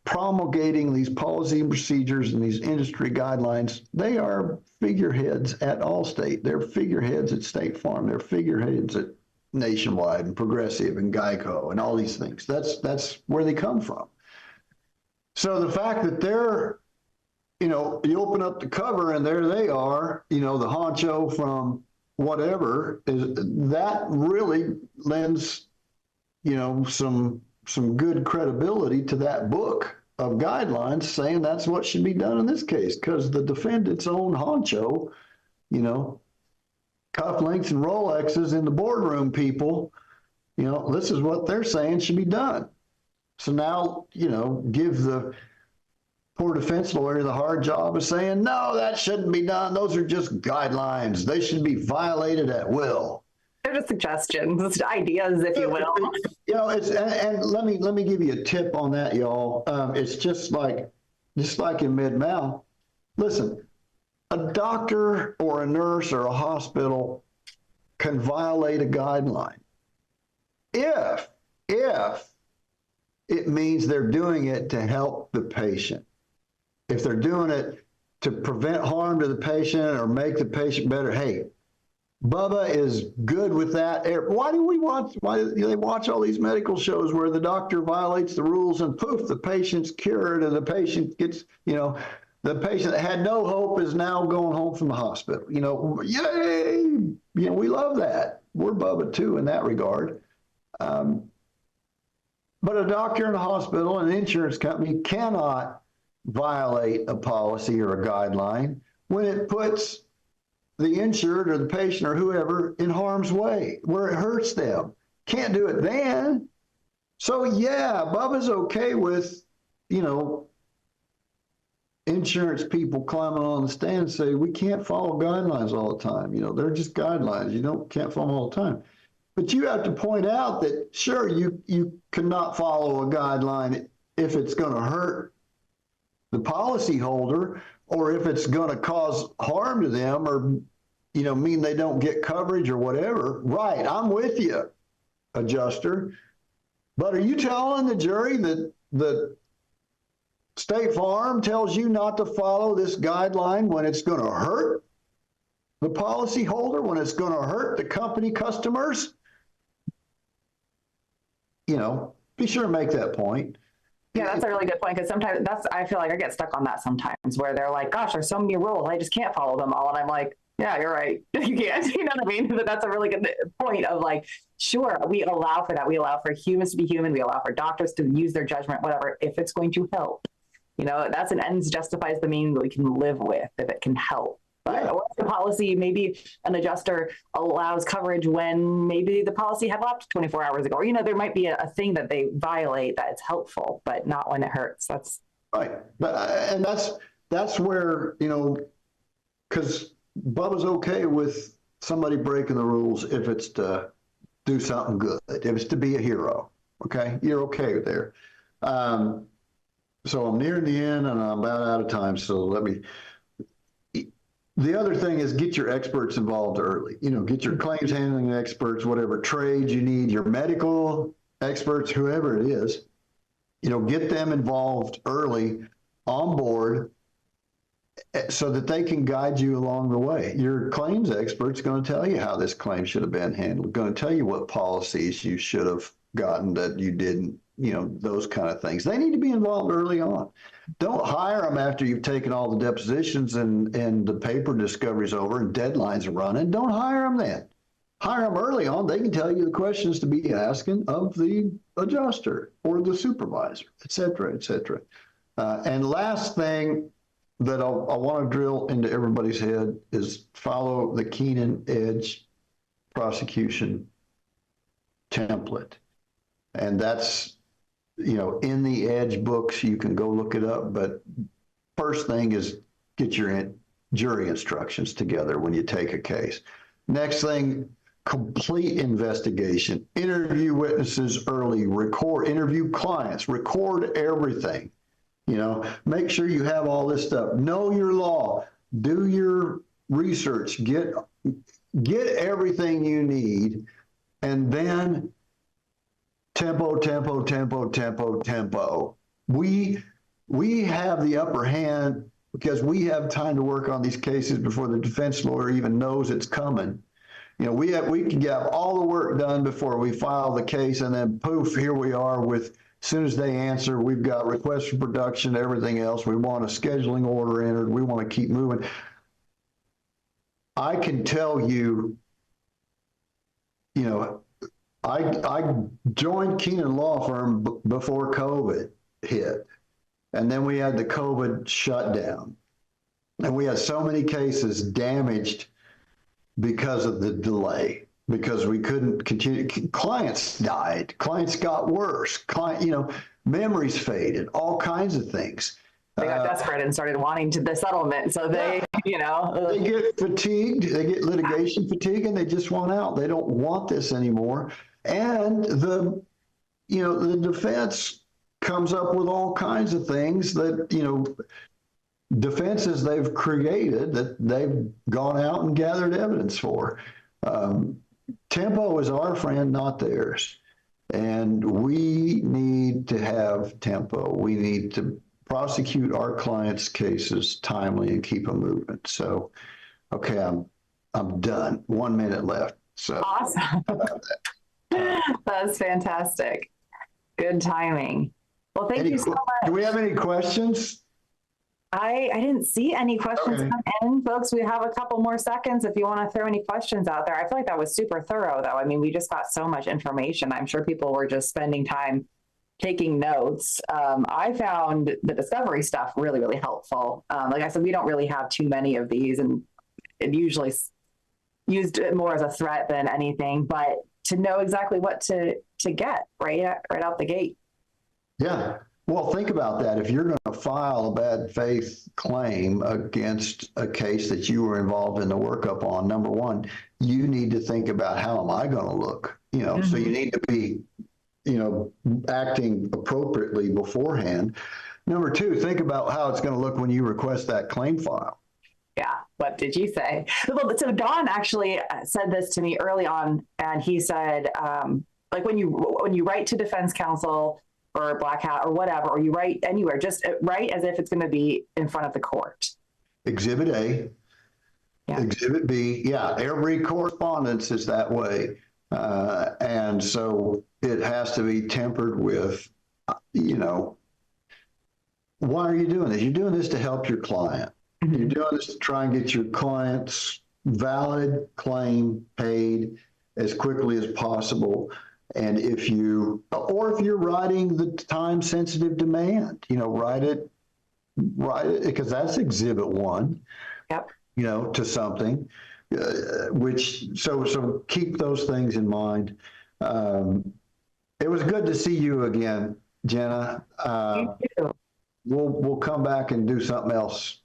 [SPEAKER 2] promulgating these policy and procedures and these industry guidelines, they are figureheads at Allstate. They're figureheads at State Farm. They're figureheads at Nationwide and Progressive and Geico and all these things. That's where they come from. So the fact that they're, you open up the cover and there they are, the honcho from whatever, that really lends, some good credibility to that book of guidelines saying that's what should be done in this case, because the defendant's own honcho, cufflinks and Rolexes in the boardroom people, this is what they're saying should be done. So now, give the poor defense lawyer the hard job of saying, no, that shouldn't be done. Those are just guidelines. They should be violated at will.
[SPEAKER 1] They're just suggestions, just ideas, if you will.
[SPEAKER 2] And let me give you a tip on that, y'all. It's just like in med-mal. Listen, a doctor or a nurse or a hospital can violate a guideline if it means they're doing it to help the patient. If they're doing it to prevent harm to the patient or make the patient better, hey, Bubba is good with that. Why do they watch all these medical shows where the doctor violates the rules and poof, the patient's cured and the patient gets, the patient that had no hope is now going home from the hospital. Yay! We love that. We're Bubba too in that regard. But a doctor in a hospital and an insurance company cannot violate a policy or a guideline when it puts the insured or the patient or whoever in harm's way, where it hurts them. Can't do it then. So yeah, Bubba's okay with, insurance people climbing on the stand and say, we can't follow guidelines all the time. They're just guidelines. Can't follow them all the time. But you have to point out that, sure, you cannot follow a guideline if it's going to hurt the policyholder or if it's going to cause harm to them or, mean they don't get coverage or whatever. Right, I'm with you, adjuster. But are you telling the jury that the State Farm tells you not to follow this guideline when it's going to hurt the policyholder, when it's going to hurt the company customers? Be sure to make that point.
[SPEAKER 1] Yeah, that's a really good point, because sometimes I feel like I get stuck on that sometimes where they're like, gosh, there's so many rules, I just can't follow them all. And I'm like, yeah, you're right. You can't, you know what I mean? But that's a really good point of like, sure, we allow for that. We allow for humans to be human. We allow for doctors to use their judgment, whatever, if it's going to help that's an ends justifies the means that we can live with if it can help. But or the policy, maybe an adjuster allows coverage when maybe the policy had lapsed 24 hours ago. Or, there might be a thing that they violate that it's helpful, but not when it hurts. That's
[SPEAKER 2] right. And that's where, because Bubba's okay with somebody breaking the rules if it's to do something good, if it's to be a hero. Okay, you're okay there. So I'm nearing the end and I'm about out of time. So the other thing is get your experts involved early. Get your claims handling experts, whatever trades you need, your medical experts, whoever it is, get them involved early on board so that they can guide you along the way. Your claims expert's going to tell you how this claim should have been handled, going to tell you what policies you should have gotten that you didn't, those kind of things. They need to be involved early on. Don't hire them after you've taken all the depositions and the paper discovery's over and deadlines are running. Don't hire them then. Hire them early on. They can tell you the questions to be asking of the adjuster or the supervisor, et cetera, et cetera. And last thing that I want to drill into everybody's head is follow the Keenan Edge prosecution template. And that's, in the Edge books, you can go look it up. But first thing is get your jury instructions together when you take a case. Next thing, complete investigation, interview witnesses early, interview clients, record everything. Make sure you have all this stuff. Know your law, do your research, get everything you need, and then tempo. We have the upper hand because we have time to work on these cases before the defense lawyer even knows it's coming. We can get all the work done before we file the case, and then poof, here we are with, as soon as they answer, we've got requests for production, everything else. We want a scheduling order entered. We want to keep moving. I can tell you, I joined Keenan Law Firm before COVID hit. And then we had the COVID shutdown. And we had so many cases damaged because of the delay, because we couldn't continue. Clients died. Clients got worse. Memories faded, all kinds of things.
[SPEAKER 1] They got desperate and started wanting the settlement. So they
[SPEAKER 2] get fatigued. They get litigation fatigue and they just want out. They don't want this anymore. And the defense comes up with all kinds of things that, defenses they've created that they've gone out and gathered evidence for. Tempo is our friend, not theirs. And we need to have tempo. We need to prosecute our clients' cases timely and keep them moving. So, okay, I'm done. 1 minute left. So
[SPEAKER 1] awesome. That's fantastic. Good timing. Well, thank you so much.
[SPEAKER 2] Do we have any questions?
[SPEAKER 1] I didn't see any questions come in, folks. We have a couple more seconds if you want to throw any questions out there. I feel like that was super thorough, though. I mean, we just got so much information. I'm sure people were just spending time taking notes. I found the discovery stuff really, really helpful. Like I said, we don't really have too many of these, and it usually used it more as a threat than anything, but to know exactly what to get right out the gate.
[SPEAKER 2] Yeah. Well, think about that. If you're going to file a bad faith claim against a case that you were involved in the workup on, number one, you need to think about, how am I going to look? So you need to be, acting appropriately beforehand. Number two, think about how it's going to look when you request that claim file.
[SPEAKER 1] Yeah. What did you say? So Don actually said this to me early on, and he said, like when you write to defense counsel or Black Hat or whatever, or you write anywhere, just write as if it's going to be in front of the court.
[SPEAKER 2] Exhibit A, Exhibit B. Yeah, every correspondence is that way. And so it has to be tempered with, why are you doing this? You're doing this to help your client. Mm-hmm. You're doing this to try and get your client's valid claim paid as quickly as possible. And if you're writing the time-sensitive demand, write it right? Because that's exhibit one,
[SPEAKER 1] Yep.
[SPEAKER 2] To something, so keep those things in mind. It was good to see you again, Jenna.
[SPEAKER 1] You too.
[SPEAKER 2] We'll come back and do something else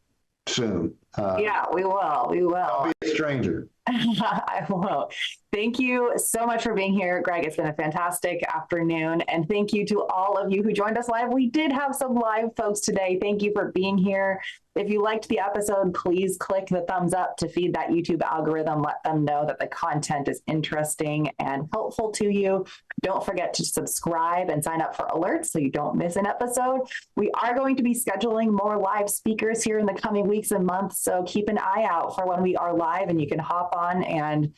[SPEAKER 2] soon.
[SPEAKER 1] Yeah, we will. We will.
[SPEAKER 2] Don't be a stranger.
[SPEAKER 1] I won't. Thank you so much for being here, Greg. It's been a fantastic afternoon. And thank you to all of you who joined us live. We did have some live folks today. Thank you for being here. If you liked the episode, please click the thumbs up to feed that YouTube algorithm. Let them know that the content is interesting and helpful to you. Don't forget to subscribe and sign up for alerts so you don't miss an episode. We are going to be scheduling more live speakers here in the coming weeks and months. So keep an eye out for when we are live and you can hop on and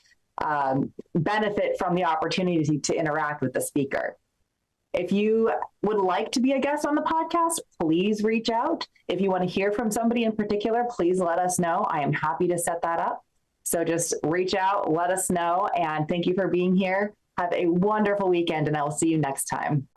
[SPEAKER 1] benefit from the opportunity to interact with the speaker. If you would like to be a guest on the podcast, please reach out. If you want to hear from somebody in particular, please let us know. I am happy to set that up. So just reach out, let us know, and thank you for being here. Have a wonderful weekend, and I will see you next time.